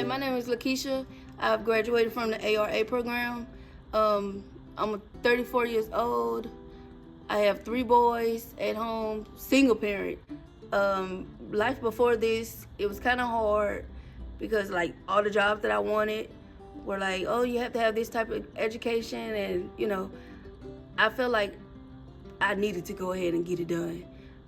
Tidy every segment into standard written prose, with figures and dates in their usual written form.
Hi, my name is Lakeisha. I've graduated from the ARA program. I'm 34 years old. I have 3 boys at home, single parent. Life before this, it was kind of hard because like all the jobs that I wanted were like, oh, you have to have this type of education, and I felt like I needed to go ahead and get it done.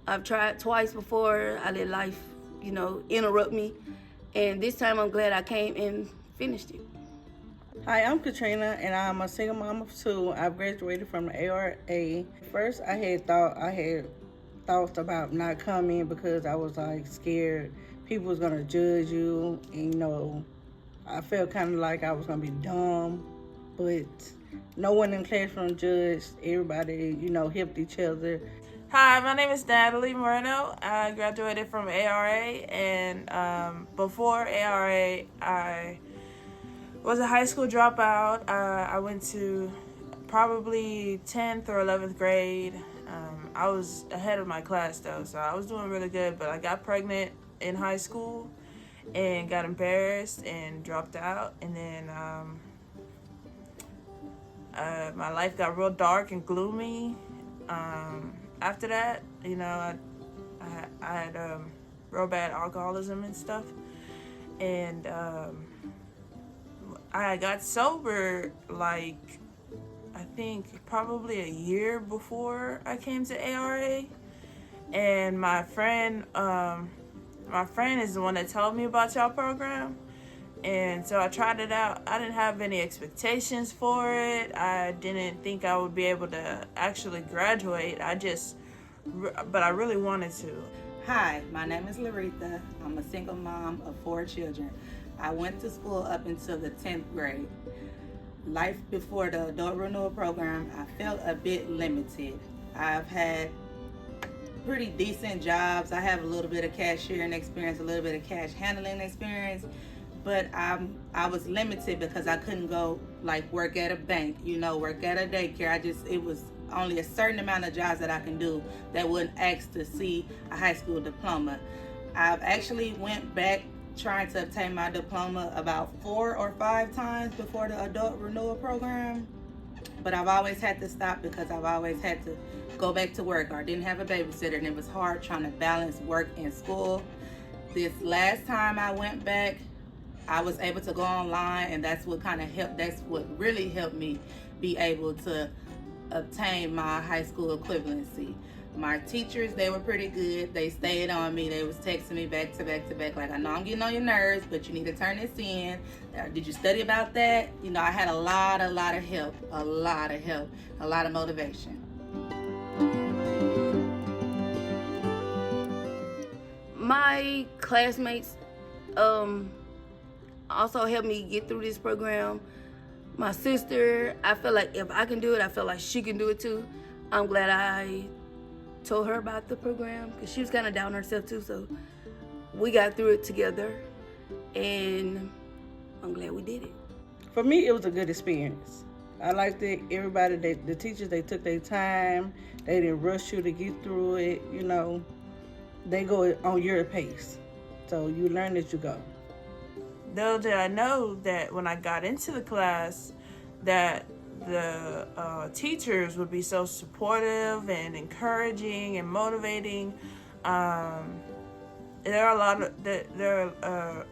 I've tried twice before. I let life, interrupt me. And this time I'm glad I came and finished it. Hi, I'm Katrina, and I'm a single mom of 2. I've graduated from the ARA. First, I had thoughts about not coming because I was like scared people was gonna judge you, and I felt kind of like I was gonna be dumb, but no one in the classroom judged. Everybody, helped each other. Hi, my name is Natalie Moreno. I graduated from ARA, and before ARA, I was a high school dropout. I went to probably 10th or 11th grade. I was ahead of my class though, so I was doing really good, but I got pregnant in high school and got embarrassed and dropped out, and then my life got real dark and gloomy. After that, I had real bad alcoholism and stuff, and I got sober like I think probably a year before I came to ARA, and my friend is the one that told me about y'all program. And so I tried it out. I didn't have any expectations for it. I didn't think I would be able to actually graduate. But I really wanted to. Hi, my name is Laretha. I'm a single mom of 4 children. I went to school up until the 10th grade. Life before the Adult Renewal program, I felt a bit limited. I've had pretty decent jobs. I have a little bit of cashiering experience, a little bit of cash handling experience. But I was limited because I couldn't go like work at a bank, work at a daycare. It was only a certain amount of jobs that I can do that wouldn't ask to see a high school diploma. I've actually went back trying to obtain my diploma about 4 or 5 times before the Adult Renewal program. But I've always had to stop because I've always had to go back to work, or I didn't have a babysitter, and it was hard trying to balance work and school. This last time I went back, I was able to go online, and that's what really helped me be able to obtain my high school equivalency. My teachers, they were pretty good. They stayed on me. They was texting me back to back to back, like, I know I'm getting on your nerves, but you need to turn this in. Did you study about that? I had a lot of help, a lot of motivation. My classmates also helped me get through this program. My sister, I feel like if I can do it, I feel like she can do it too. I'm glad I told her about the program because she was kind of down herself too, so we got through it together, and I'm glad we did it. For me, it was a good experience. I liked it. Everybody, the teachers, they took their time. They didn't rush you to get through it. They go on your pace, so you learn as you go. Though did I know that when I got into the class that the teachers would be so supportive and encouraging and motivating. There are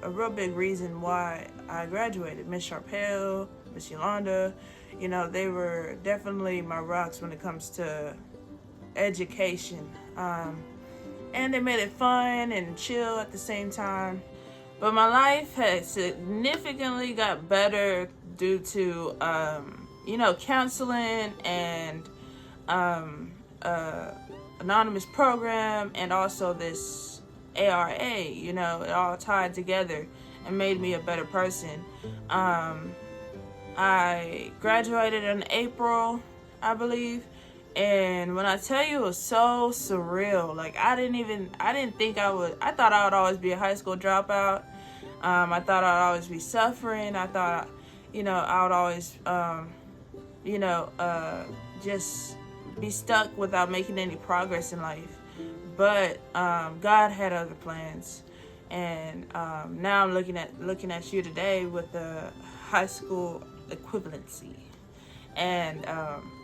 a real big reason why I graduated. Miss Sharpell, Miss Yolanda, they were definitely my rocks when it comes to education. And they made it fun and chill at the same time. But my life has significantly got better due to, counseling and anonymous program, and also this ARA. It all tied together and made me a better person. I graduated in April, I believe. And when I tell you, it was so surreal. Like, I didn't think I thought I would always be a high school dropout. I thought I'd always be suffering. I thought, I would always, just be stuck without making any progress in life. But God had other plans. And now I'm looking at you today with the high school equivalency. And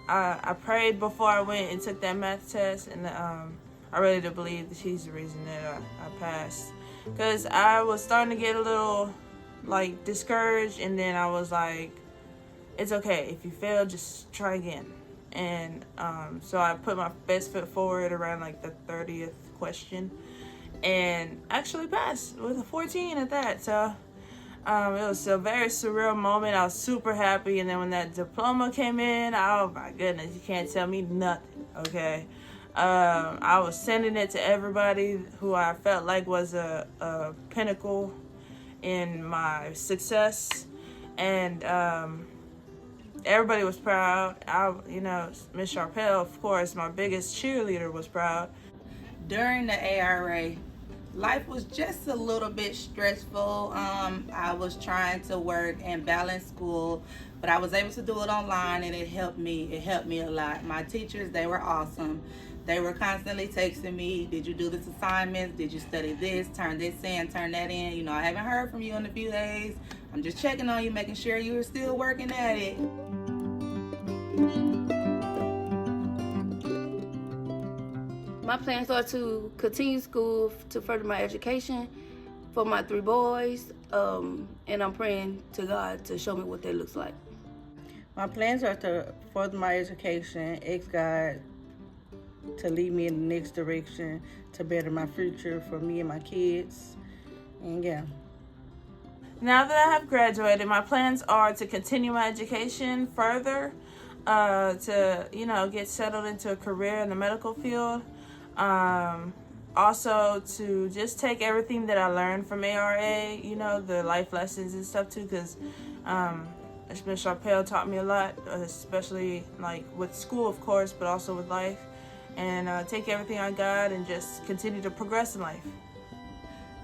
I prayed before I went and took that math test, and I really do believe that she's the reason that I passed. Because I was starting to get a little, like, discouraged, and then I was like, it's okay. If you fail, just try again. And so I put my best foot forward around, like, the 30th question, and actually passed with a 14 at that. So it was a very surreal moment. I was super happy. And then when that diploma came in, oh my goodness, you can't tell me nothing, okay? I was sending it to everybody who I felt like was a pinnacle in my success. And everybody was proud. Miss Sharpell, of course, my biggest cheerleader, was proud. During the ARA, life was just a little bit stressful. I was trying to work and balance school, but I was able to do it online, and it helped me. It helped me a lot. My teachers, they were awesome. They were constantly texting me, did you do this assignment? Did you study this? Turn this in, turn that in. I haven't heard from you in a few days. I'm just checking on you, making sure you're still working at it. My plans are to continue school to further my education for my 3 boys, and I'm praying to God to show me what that looks like. My plans are to further my education, ask God to lead me in the next direction, to better my future for me and my kids, and yeah. Now that I have graduated, my plans are to continue my education further, to get settled into a career in the medical field. Also to just take everything that I learned from ARA, the life lessons and stuff too, because Miss Sharpell taught me a lot, especially like with school, of course, but also with life. And take everything I got and just continue to progress in life.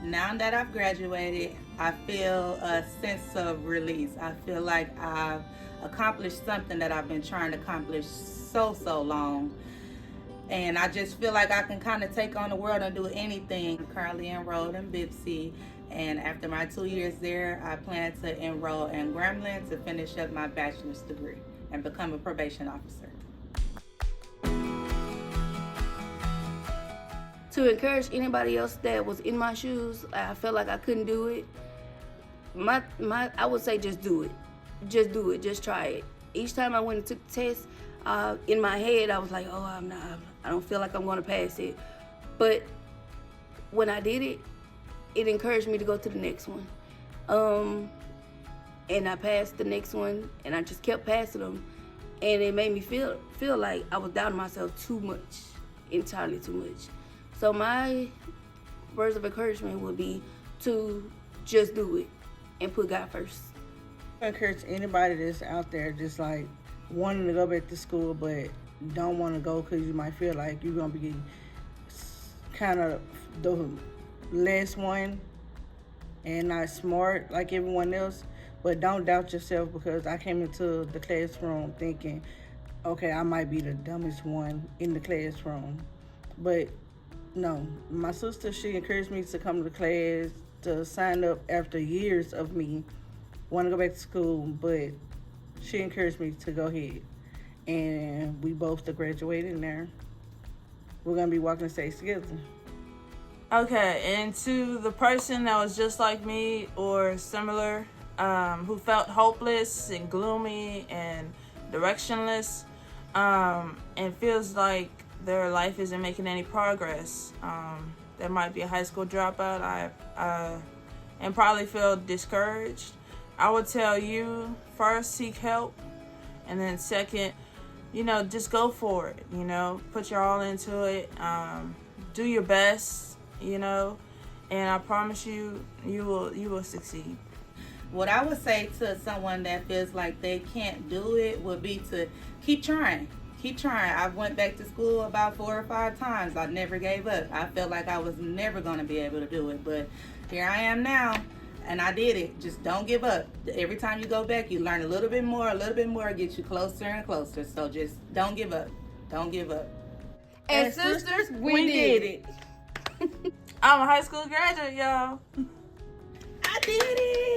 Now that I've graduated, I feel a sense of release. I feel like I've accomplished something that I've been trying to accomplish so long. And I just feel like I can kind of take on the world and do anything. I'm currently enrolled in BIPSI, and after my 2 years there, I plan to enroll in Grambling to finish up my bachelor's degree and become a probation officer. To encourage anybody else that was in my shoes, I felt like I couldn't do it. I would say just do it. Just do it. Just try it. Each time I went and took the test, in my head I was like, oh, I don't feel like I'm going to pass it. But when I did it, it encouraged me to go to the next one. And I passed the next one, and I just kept passing them. And it made me feel like I was doubting myself too much, entirely too much. So my words of encouragement would be to just do it and put God first. I encourage anybody that's out there just like wanting to go back to school but don't want to go because you might feel like you're going to be kind of the last one and not smart like everyone else. But don't doubt yourself, because I came into the classroom thinking, okay, I might be the dumbest one in the classroom. But no, my sister, she encouraged me to come to class, to sign up after years of me want to go back to school, but she encouraged me to go ahead. And we both are graduating there. We're going to be walking the stage together. Okay, and to the person that was just like me or similar, who felt hopeless and gloomy and directionless, and feels like their life isn't making any progress. There might be a high school dropout, and probably feel discouraged. I would tell you, first, seek help, and then second, just go for it, put your all into it, do your best, and I promise you, you will succeed. What I would say to someone that feels like they can't do it would be to keep trying. Keep trying. I went back to school about 4 or 5 times. I never gave up. I felt like I was never going to be able to do it. But here I am now, and I did it. Just don't give up. Every time you go back, you learn a little bit more, get you closer and closer. So just don't give up. Don't give up. And sisters, we did it. I'm a high school graduate, y'all. I did it.